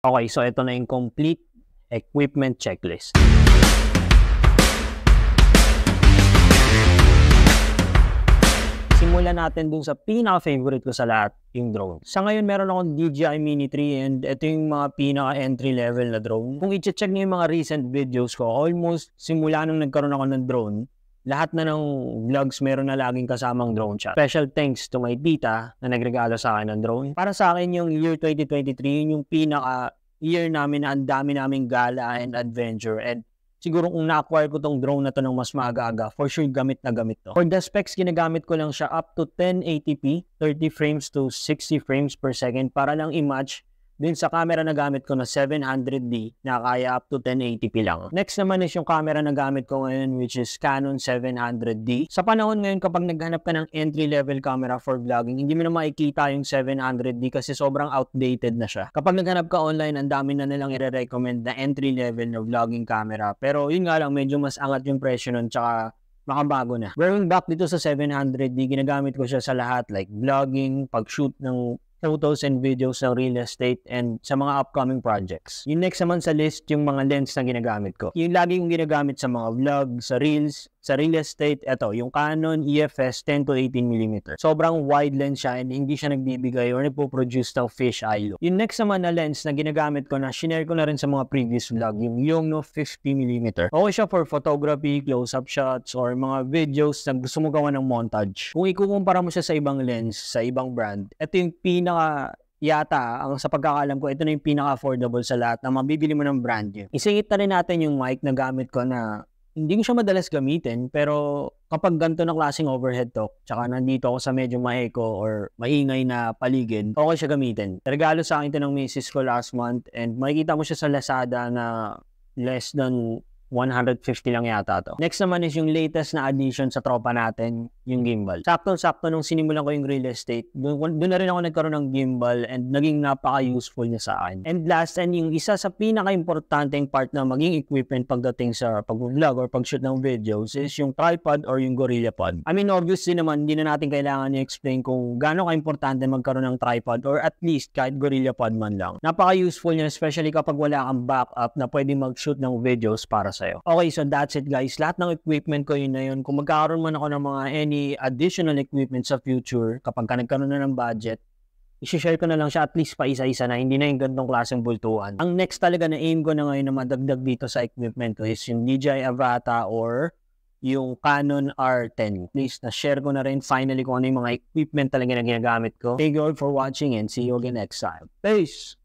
Okay, so ito na yung complete equipment checklist. Simulan natin dun sa pinaka-favorite ko sa lahat, yung drone. Sa ngayon, meron akong DJI Mini 3 and ito yung mga pinaka-entry level na drone. Kung i-check niyo yung mga recent videos ko, almost simula nung nagkaroon ako ng drone, lahat na ng vlogs meron na laging kasamang drone shot. Special thanks to my tita na nagregalo sa akin ng drone. Para sa akin, yung year 2023, yung pinaka-year namin na ang dami naming gala and adventure. And siguro kung na-acquire ko tong drone na to ng mas maaga-aga, for sure gamit na gamit to. For the specs, ginagamit ko lang siya up to 1080p, 30 frames to 60 frames per second para lang i-match din sa camera na gamit ko na 700D na kaya up to 1080p lang. Next naman is yung camera na gamit ko ngayon which is Canon 700D. Sa panahon ngayon kapag naghanap ka ng entry-level camera for vlogging, hindi mo na makikita yung 700D kasi sobrang outdated na siya. Kapag naghanap ka online, ang dami na nilang i-recommend na entry-level na vlogging camera. Pero yun nga lang, medyo mas angat yung presyo nun tsaka makabago na. Going back dito sa 700D, ginagamit ko siya sa lahat like vlogging, pag-shoot ng photos and videos ng real estate and sa mga upcoming projects. Yung next naman sa list, yung mga lens na ginagamit ko. Yung lagi kong ginagamit sa mga vlog, sa reels, sa real estate, eto, yung Canon EFS 10 to 18mm. Sobrang wide lens siya and hindi siya nagbibigay or nagpo-produce ng fish eye look. Yung next naman na lens na ginagamit ko na, shinare ko na rin sa mga previous vlog, yung Yongnuo 50mm. Okay siya for photography, close-up shots, or mga videos na gusto mo gawa ng montage. Kung ikukumpara mo siya sa ibang lens, sa ibang brand, ito yung yata, sa pagkakaalam ko, ito na yung pinaka-affordable sa lahat na mabibili mo ng brand new. Isingit na rin natin yung mic na gamit ko na hindi ko siya madalas gamitin, pero kapag ganito na klaseng overhead talk, tsaka nandito ako sa medyo ma-echo or maingay na paligid, okay siya gamitin. Regalo sa akin ito ng misis ko last month and makikita mo siya sa Lazada na less than 150 lang yata to. Next naman is yung latest na addition sa tropa natin, yung gimbal. Sakto-sakto nung sinimulan ko yung real estate, doon na rin ako nagkaroon ng gimbal and naging napaka-useful niya sa akin. And last, and yung isa sa pinaka-importanteng part na maging equipment pagdating sa pag-vlog or pag-shoot ng videos is yung tripod or yung GorillaPod. I mean, obviously naman, hindi na natin kailangan i-explain kung gaano ka-importante magkaroon ng tripod or at least kahit GorillaPod man lang. Napaka-useful niya, especially kapag wala kang backup na pwede mag-shoot ng videos para sa'yo. Okay, so that's it guys. Lahat ng equipment ko yun na yun. Kung magkakaroon man ako ng mga any additional equipment sa future, kapag ka nagkaroon na ng budget, i-share ko na lang siya at least pa isa-isa na, hindi na yung gantong klaseng bultuan. Ang next talaga na aim ko na ngayon na madagdag dito sa equipment ko is yung DJI Avata or yung Canon R10. Please, na-share ko na rin finally kung ano yung mga equipment talaga na ginagamit ko. Thank you all for watching and see you again next time. Peace!